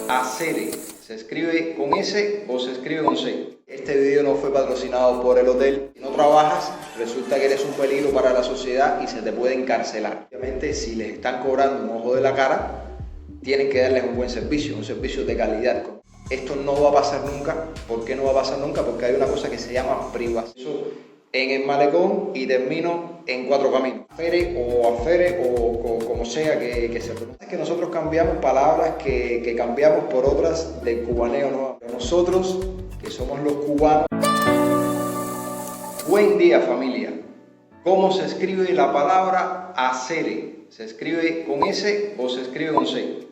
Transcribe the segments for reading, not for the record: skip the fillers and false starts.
Acere, ¿se escribe con S o se escribe con C? Este video no fue patrocinado por el hotel. Si no trabajas, resulta que eres un peligro para la sociedad y se te puede encarcelar. Obviamente, si les están cobrando un ojo de la cara, tienen que darles un buen servicio, un servicio de calidad. Esto no va a pasar nunca. ¿Por qué no va a pasar nunca? Porque hay una cosa que se llama privacidad. En el malecón y termino en Cuatro Caminos. Afere o como sea que se pronuncie. Es que nosotros cambiamos palabras que cambiamos por otras del cubaneo, ¿no? Pero nosotros, que somos los cubanos. Buen día, familia. ¿Cómo se escribe la palabra acere? ¿Se escribe con S o se escribe con C?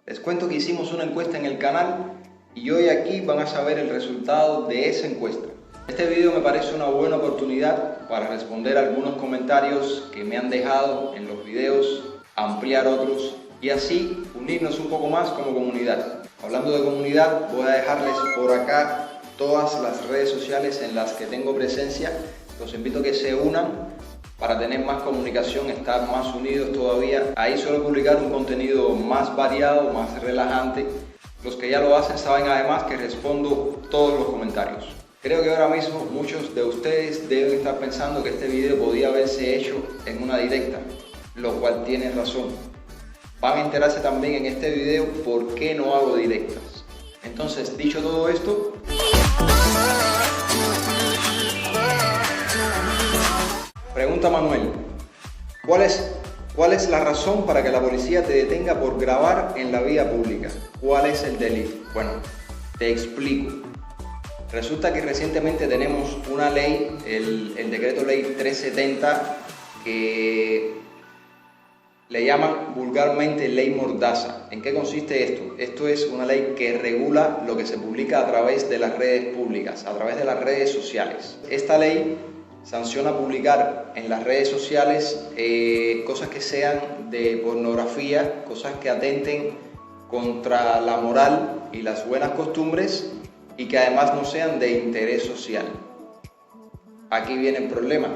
Les cuento que hicimos una encuesta en el canal y hoy aquí van a saber el resultado de esa encuesta. Este video me parece una buena oportunidad para responder algunos comentarios que me han dejado en los videos, ampliar otros y así unirnos un poco más como comunidad. Hablando de comunidad, voy a dejarles por acá todas las redes sociales en las que tengo presencia. Los invito a que se unan para tener más comunicación, estar más unidos todavía. Ahí suelo publicar un contenido más variado, más relajante. Los que ya lo hacen saben además que respondo todos los comentarios. Creo que ahora mismo muchos de ustedes deben estar pensando que este video podía haberse hecho en una directa, lo cual tienen razón. Van a enterarse también en este video por qué no hago directas. Entonces, dicho todo esto, pregunta Manuel, ¿cuál es la razón para que la policía te detenga por grabar en la vía pública? ¿Cuál es el delito? Bueno, te explico. Resulta que recientemente tenemos una ley, el decreto ley 370, que le llaman vulgarmente ley mordaza. ¿En qué consiste esto? Esto es una ley que regula lo que se publica a través de las redes públicas, a través de las redes sociales. Esta ley sanciona publicar en las redes sociales cosas que sean de pornografía, cosas que atenten contra la moral y las buenas costumbres y que además no sean de interés social. Aquí viene el problema,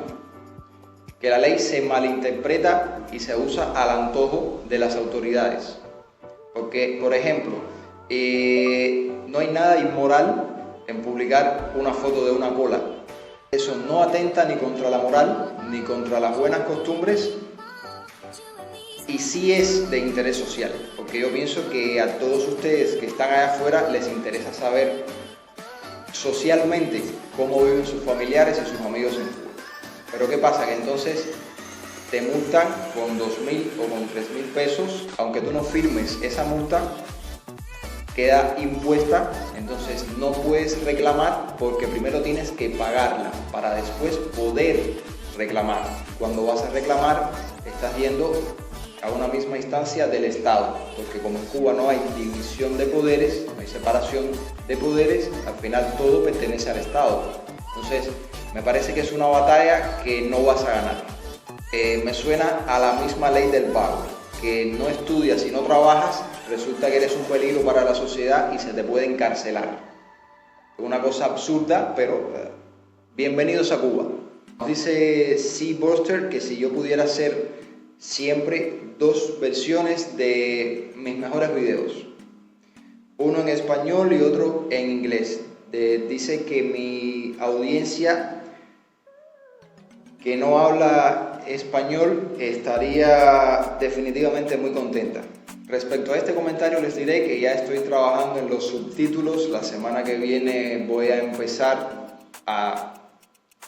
que la ley se malinterpreta y se usa al antojo de las autoridades. Porque, por ejemplo, no hay nada inmoral en publicar una foto de una cola. Eso no atenta ni contra la moral ni contra las buenas costumbres y sí es de interés social, porque yo pienso que a todos ustedes que están allá afuera les interesa saber socialmente cómo viven sus familiares y sus amigos en Cuba. Pero ¿qué pasa? Que entonces te multan con 2.000 o con 3.000 pesos, aunque tú no firmes esa multa, queda impuesta, entonces no puedes reclamar porque primero tienes que pagarla para después poder reclamar. Cuando vas a reclamar, estás yendo a una misma instancia del Estado, porque como en Cuba no hay división de poderes, no hay separación de poderes, al final todo pertenece al Estado. Entonces, me parece que es una batalla que no vas a ganar. Me suena a la misma ley del pago, que no estudias y no trabajas, resulta que eres un peligro para la sociedad y se te puede encarcelar. Es una cosa absurda, pero bienvenidos a Cuba. Dice C. Buster que si yo pudiera hacer siempre dos versiones de mis mejores videos, uno en español y otro en inglés. Dice que mi audiencia que no habla español estaría definitivamente muy contenta. Respecto a este comentario les diré que ya estoy trabajando en los subtítulos. La semana que viene voy a empezar a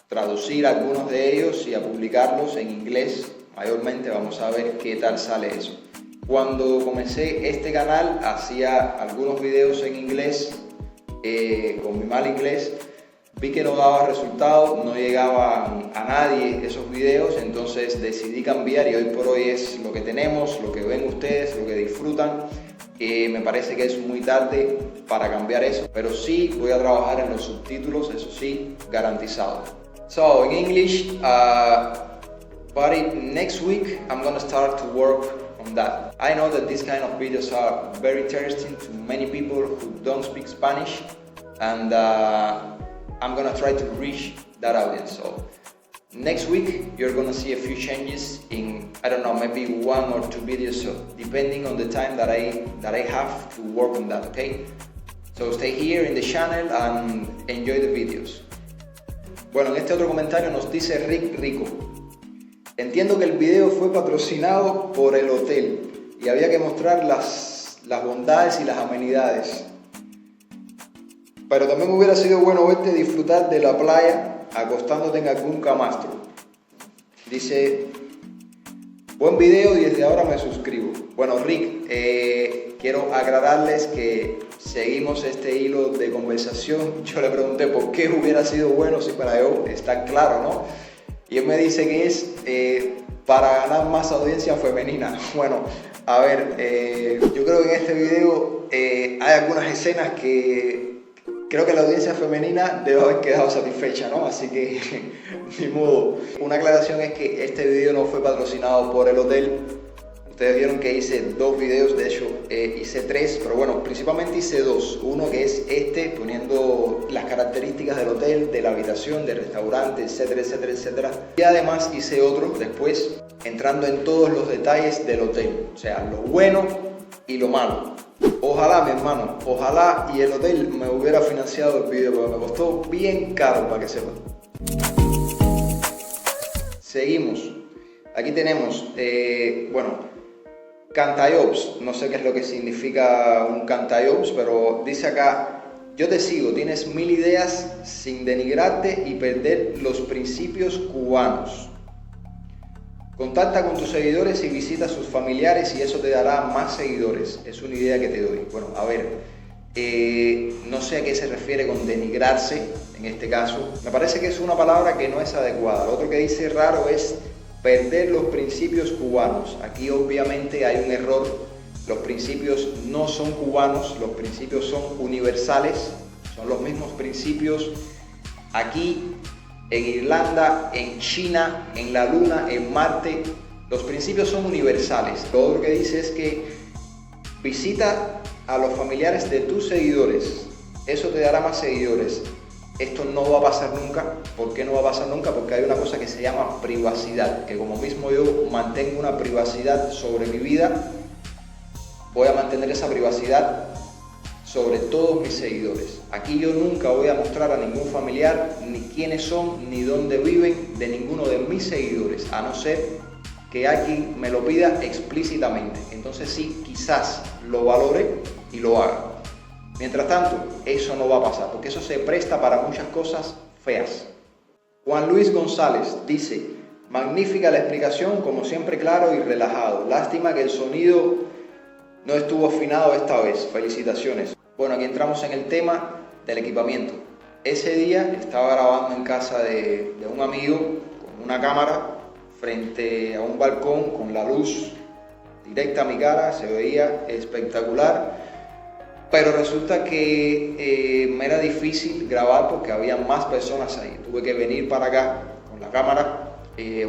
traducir algunos de ellos y a publicarlos en inglés. Mayormente vamos a ver qué tal sale eso. Cuando comencé este canal hacía algunos videos en inglés, con mi mal inglés, vi que no daba resultado, no llegaban a nadie esos videos, entonces decidí cambiar y hoy por hoy es lo que tenemos, lo que ven ustedes, lo que disfrutan. Me parece que es muy tarde para cambiar eso, pero sí voy a trabajar en los subtítulos, eso sí, garantizado. So, in English, but next week I'm gonna start to work on that. I know that these kind of videos are very interesting to many people who don't speak Spanish, and I'm gonna try to reach that audience. So Next week, you're gonna see a few changes in, I don't know, maybe 1 or 2 videos, so depending on the time that I have to work on that, okay? So stay here in the channel and enjoy the videos. Bueno, en este otro comentario nos dice Rick Rico: entiendo que el video fue patrocinado por el hotel y había que mostrar las bondades y las amenidades. Pero también hubiera sido bueno verte disfrutar de la playa acostándote en algún camastro. Dice: buen video y desde ahora me suscribo. Bueno, Rick, quiero aclararles que seguimos este hilo de conversación. Yo le pregunté por qué hubiera sido bueno, si para yo está claro, ¿no? Y él me dice que es para ganar más audiencia femenina. Bueno, a ver, yo creo que en este video hay algunas escenas que creo que la audiencia femenina debe haber quedado satisfecha, ¿no? Así que, ni modo. Una aclaración es que este video no fue patrocinado por el hotel. Ustedes vieron que hice 2 videos, de hecho hice 3, pero bueno, principalmente hice 2. Uno que es este, poniendo las características del hotel, de la habitación, del restaurante, etcétera, etcétera, etcétera. Y además hice otro después, entrando en todos los detalles del hotel, o sea, lo bueno y lo malo. Ojalá, mi hermano, ojalá y el hotel me hubiera financiado el video, porque me costó bien caro, para que sepan. Seguimos. Aquí tenemos, bueno, Cantayobs. No sé qué es lo que significa un Cantayobs, pero dice acá: yo te sigo, tienes 1000 ideas sin denigrarte y perder los principios cubanos. Contacta con tus seguidores y visita a sus familiares y eso te dará más seguidores. Es una idea que te doy. Bueno, a ver, no sé a qué se refiere con denigrarse en este caso. Me parece que es una palabra que no es adecuada. Lo otro que dice raro es perder los principios cubanos. Aquí obviamente hay un error. Los principios no son cubanos, los principios son universales. Son los mismos principios aquí, en Irlanda, en China, en la Luna, en Marte. Los principios son universales. Lo otro que dice es que visita a los familiares de tus seguidores. Eso te dará más seguidores. Esto no va a pasar nunca. ¿Por qué no va a pasar nunca? Porque hay una cosa que se llama privacidad. Que como mismo yo mantengo una privacidad sobre mi vida, voy a mantener esa privacidad sobre todos mis seguidores. Aquí yo nunca voy a mostrar a ningún familiar ni quiénes son ni dónde viven de ninguno de mis seguidores, a no ser que alguien me lo pida explícitamente. Entonces sí, quizás lo valore y lo haga. Mientras tanto, eso no va a pasar, porque eso se presta para muchas cosas feas. Juan Luis González dice: magnífica la explicación, como siempre claro y relajado. Lástima que el sonido no estuvo afinado esta vez. Felicitaciones. Bueno, aquí entramos en el tema del equipamiento. Ese día estaba grabando en casa de un amigo con una cámara frente a un balcón con la luz directa a mi cara, se veía espectacular, pero resulta que me era difícil grabar porque había más personas ahí. Tuve que venir para acá con la cámara.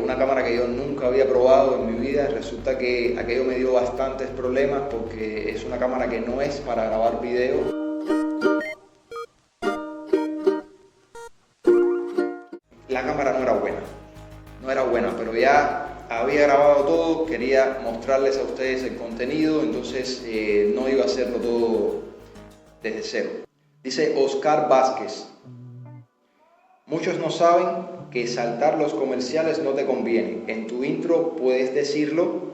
Una cámara que yo nunca había probado en mi vida. Resulta que aquello me dio bastantes problemas porque es una cámara que no es para grabar video. La cámara no era buena, pero ya había grabado todo, quería mostrarles a ustedes el contenido, entonces no iba a hacerlo todo desde cero. Dice Oscar Vázquez: muchos no saben que saltar los comerciales no te conviene. En tu intro puedes decirlo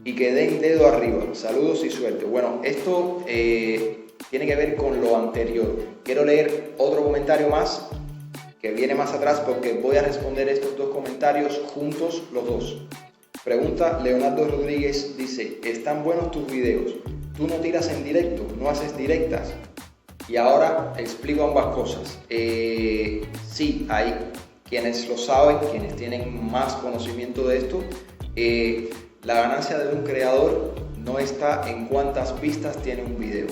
y que den dedo arriba. Saludos y suerte. Bueno, esto tiene que ver con lo anterior. Quiero leer otro comentario más que viene más atrás porque voy a responder estos 2 comentarios juntos los 2. Pregunta Leonardo Rodríguez, dice: están buenos tus videos. Tú no tiras en directo, no haces directas. Y ahora explico ambas cosas. Sí, hay quienes lo saben, quienes tienen más conocimiento de esto. La ganancia de un creador no está en cuántas vistas tiene un video.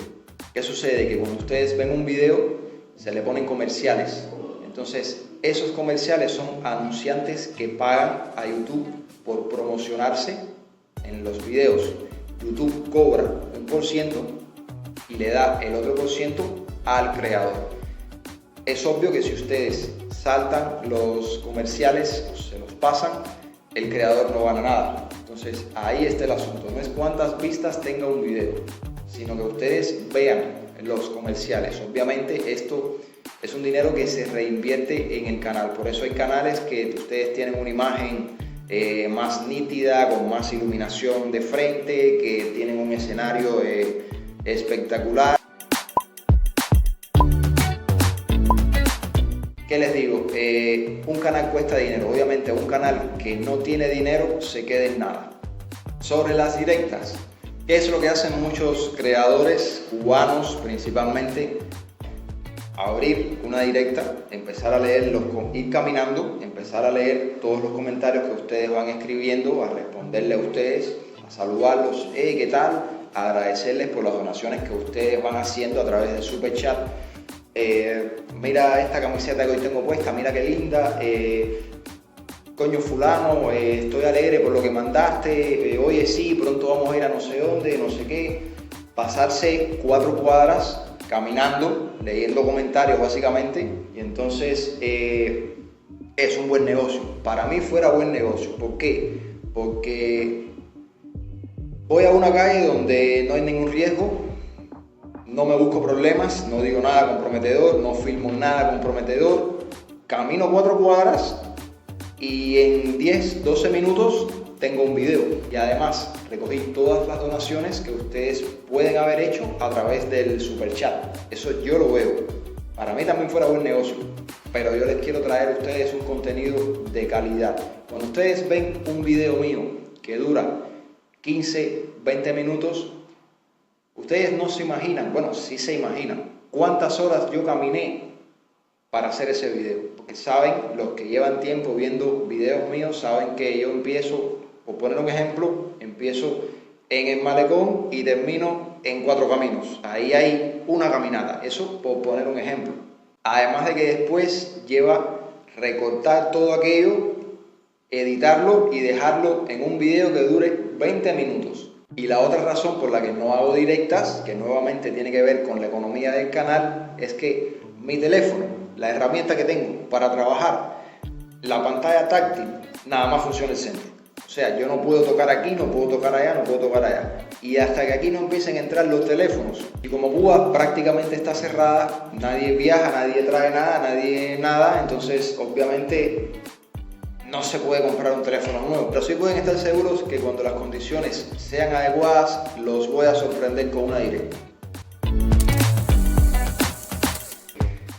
¿Qué sucede? Que cuando ustedes ven un video, se le ponen comerciales. Entonces, esos comerciales son anunciantes que pagan a YouTube por promocionarse en los videos. YouTube cobra un % y le da el otro % al creador. Es obvio que si ustedes saltan los comerciales, se los pasan, el creador no gana nada. Entonces ahí está el asunto, no es cuántas vistas tenga un video, sino que ustedes vean los comerciales. Obviamente esto es un dinero que se reinvierte en el canal, por eso hay canales que ustedes tienen una imagen más nítida, con más iluminación de frente, que tienen un escenario espectacular. ¿Qué les digo? Un canal cuesta dinero. Obviamente un canal que no tiene dinero se queda en nada. Sobre las directas, ¿qué es lo que hacen muchos creadores cubanos principalmente? Abrir una directa, empezar a leerlos, ir caminando, empezar a leer todos los comentarios que ustedes van escribiendo, a responderle a ustedes, a saludarlos, ¿qué tal? A agradecerles por las donaciones que ustedes van haciendo a través de Super Chat. Mira esta camiseta que hoy tengo puesta, mira qué linda, coño fulano, estoy alegre por lo que mandaste, oye sí, pronto vamos a ir a no sé dónde, no sé qué. Pasarse 4 cuadras caminando, leyendo comentarios básicamente, y entonces es un buen negocio. Para mí fuera buen negocio. ¿Por qué? Porque voy a una calle donde no hay ningún riesgo, no me busco problemas, no digo nada comprometedor, no filmo nada comprometedor, camino 4 cuadras y en 10, 12 minutos tengo un video. Y además recogí todas las donaciones que ustedes pueden haber hecho a través del Super Chat. Eso yo lo veo. Para mí también fuera buen negocio, pero yo les quiero traer a ustedes un contenido de calidad. Cuando ustedes ven un video mío que dura 15, 20 minutos, ustedes no se imaginan, bueno, sí se imaginan cuántas horas yo caminé para hacer ese video. Porque saben, los que llevan tiempo viendo videos míos, saben que yo empiezo, por poner un ejemplo, empiezo en el Malecón y termino en 4 Caminos. Ahí hay una caminata, eso por poner un ejemplo. Además de que después lleva recortar todo aquello, editarlo y dejarlo en un video que dure 20 minutos. Y la otra razón por la que no hago directas, que nuevamente tiene que ver con la economía del canal, es que mi teléfono, la herramienta que tengo para trabajar, la pantalla táctil, nada más funciona el centro. O sea, yo no puedo tocar aquí, no puedo tocar allá, no puedo tocar allá. Y hasta que aquí no empiecen a entrar los teléfonos, y como Cuba prácticamente está cerrada, nadie viaja, nadie trae nada, nadie nada, entonces obviamente no se puede comprar un teléfono nuevo, pero sí pueden estar seguros que cuando las condiciones sean adecuadas, los voy a sorprender con una directa.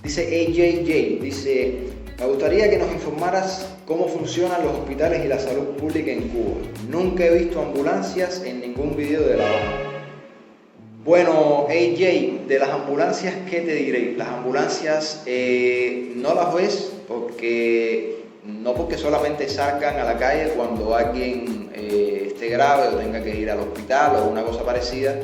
Dice AJJ, dice, me gustaría que nos informaras cómo funcionan los hospitales y la salud pública en Cuba. Nunca he visto ambulancias en ningún video de La Habana. Bueno, AJ, de las ambulancias, ¿qué te diré? Las ambulancias no las ves no porque solamente salgan a la calle cuando alguien esté grave o tenga que ir al hospital o una cosa parecida,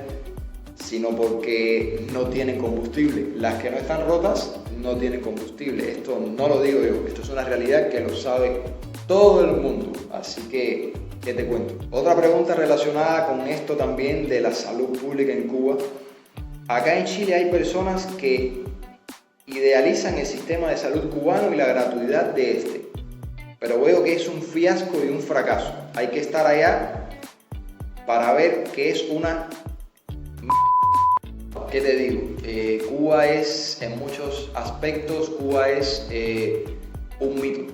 sino porque no tienen combustible. Las que no están rotas no tienen combustible. Esto no lo digo yo, esto es una realidad que lo sabe todo el mundo. Así que, ¿qué te cuento? Otra pregunta relacionada con esto también de la salud pública en Cuba. Acá en Chile hay personas que idealizan el sistema de salud cubano y la gratuidad de este. Pero veo que es un fiasco y un fracaso. Hay que estar allá para ver que es una... ¿Qué te digo? Cuba es, en muchos aspectos, Cuba es un mito.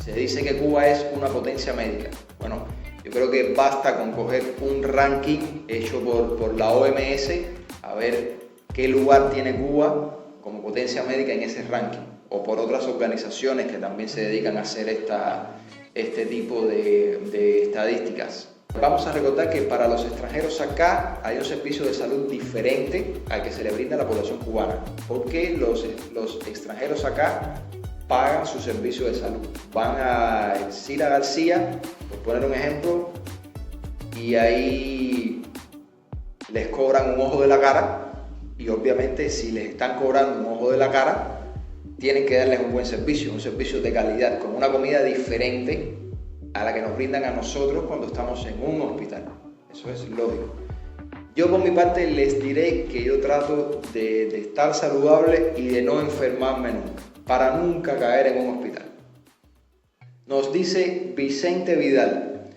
Se dice que Cuba es una potencia médica. Bueno, yo creo que basta con coger un ranking hecho por la OMS a ver qué lugar tiene Cuba como potencia médica en ese ranking, o por otras organizaciones que también se dedican a hacer este tipo de estadísticas. Vamos a recordar que para los extranjeros acá hay un servicio de salud diferente al que se le brinda a la población cubana, porque los extranjeros acá pagan su servicio de salud. Van a Elcira García, por poner un ejemplo, y ahí les cobran un ojo de la cara, y obviamente si les están cobrando un ojo de la cara, tienen que darles un buen servicio, un servicio de calidad, con una comida diferente a la que nos brindan a nosotros cuando estamos en un hospital. Eso es lógico. Yo por mi parte les diré que yo trato de estar saludable y de no enfermarme nunca. para nunca caer en un hospital. Nos dice Vicente Vidal: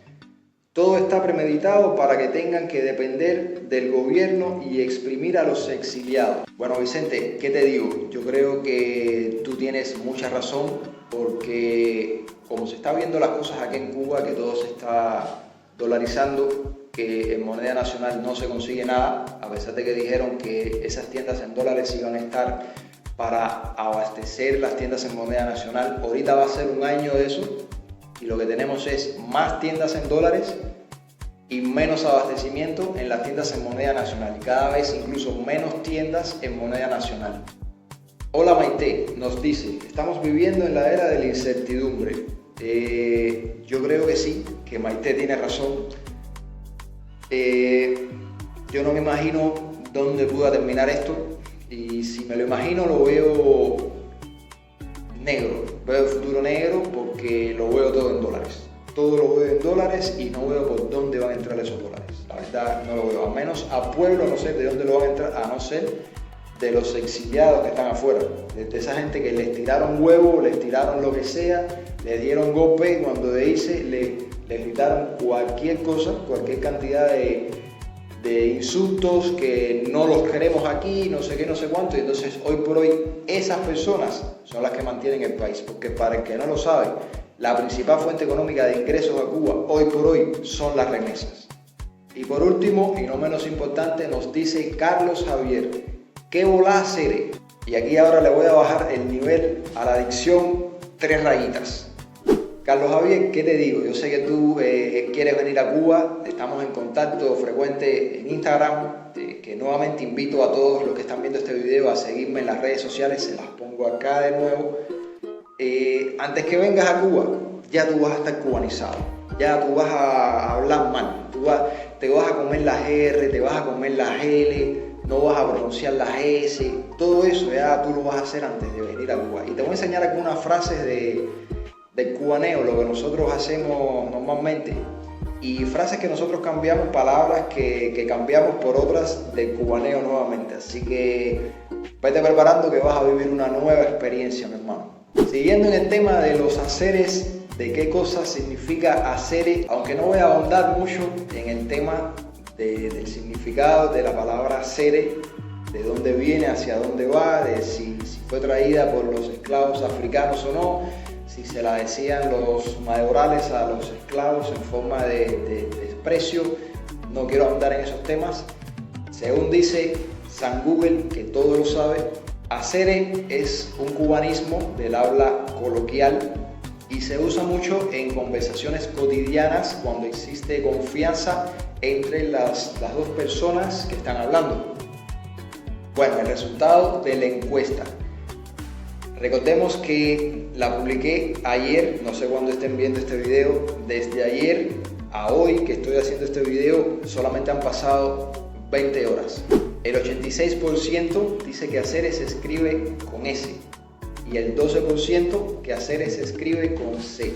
todo está premeditado para que tengan que depender del gobierno y exprimir a los exiliados. Bueno, Vicente, ¿qué te digo? Yo creo que tú tienes mucha razón, porque como se está viendo las cosas aquí en Cuba, que todo se está dolarizando, que en moneda nacional no se consigue nada, a pesar de que dijeron que esas tiendas en dólares iban a estar para abastecer las tiendas en moneda nacional. Ahorita va a ser un año de eso, y lo que tenemos es más tiendas en dólares y menos abastecimiento en las tiendas en moneda nacional, y cada vez incluso menos tiendas en moneda nacional. Hola Maite, nos dice: estamos viviendo en la era de la incertidumbre. Yo creo que sí, que Maite tiene razón. Yo no me imagino dónde pueda terminar esto, y si me lo imagino lo veo negro, veo el futuro negro, porque lo veo todo en dólares. Todo lo veo en dólares y no veo por dónde van a entrar esos dólares. La verdad no lo veo, al menos a pueblo no sé de dónde lo van a entrar, a no ser de los exiliados que están afuera, de esa gente que les tiraron huevo, les tiraron lo que sea, les dieron golpe, y cuando les gritaron cualquier cosa, cualquier cantidad de insultos, que no los queremos aquí, no sé qué, no sé cuánto. Y entonces hoy por hoy esas personas son las que mantienen el país, porque para el que no lo sabe, la principal fuente económica de ingresos a Cuba hoy por hoy son las remesas. Y por último, y no menos importante, nos dice Carlos Javier: ¿qué volá Cere? Y aquí ahora le voy a bajar el nivel a la dicción 3 rayitas. Carlos Javier, ¿qué te digo? Yo sé que tú quieres venir a Cuba, estamos en contacto frecuente en Instagram, que nuevamente invito a todos los que están viendo este video a seguirme en las redes sociales, se las pongo acá de nuevo. Antes que vengas a Cuba, ya tú vas a estar cubanizado, ya tú vas a hablar mal, te vas a comer las R, te vas a comer las L, no vas a pronunciar las S, todo eso ya tú lo vas a hacer antes de venir a Cuba. Y te voy a enseñar algunas frases del cubaneo, lo que nosotros hacemos normalmente, y frases que nosotros cambiamos, palabras que cambiamos por otras del cubaneo nuevamente. Así que vete preparando, que vas a vivir una nueva experiencia, mi hermano. Siguiendo en el tema de los haceres, de qué cosa significa hacer, aunque no voy a ahondar mucho en el tema del significado de la palabra hacer, de dónde viene, hacia dónde va, de si fue traída por los esclavos africanos o no, si se la decían los mayorales a los esclavos en forma de desprecio. No quiero ahondar en esos temas. Según dice San Google, que todo lo sabe, hacere es un cubanismo del habla coloquial y se usa mucho en conversaciones cotidianas cuando existe confianza entre las dos personas que están hablando. Bueno, el resultado de la encuesta. Recordemos que la publiqué ayer, no sé cuándo estén viendo este video. Desde ayer a hoy que estoy haciendo este video solamente han pasado 20 horas. El 86% dice que hacer se escribe con S y el 12% que hacer se escribe con C.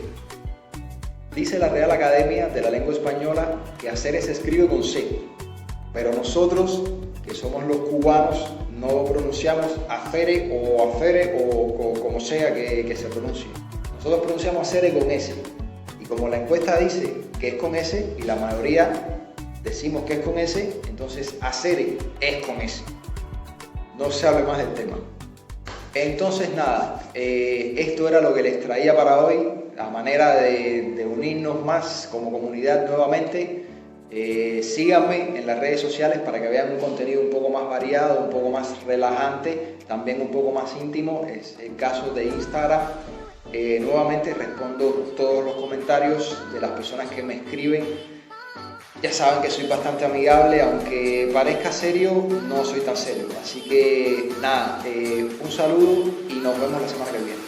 Dice la Real Academia de la Lengua Española que hacer se escribe con C, pero nosotros, que somos los cubanos, no pronunciamos afere o como sea que se pronuncie. Nosotros pronunciamos hacer con S, y como la encuesta dice que es con S y la mayoría decimos que es con S, entonces hacer es con S. No se hable más del tema. Entonces nada, esto era lo que les traía para hoy, a manera de unirnos más como comunidad nuevamente. Síganme en las redes sociales para que vean un contenido un poco más variado, un poco más relajante, también un poco más íntimo. Es el caso de Instagram. Nuevamente respondo todos los comentarios de las personas que me escriben. Ya saben que soy bastante amigable, aunque parezca serio, no soy tan serio. Así que nada, un saludo y nos vemos la semana que viene.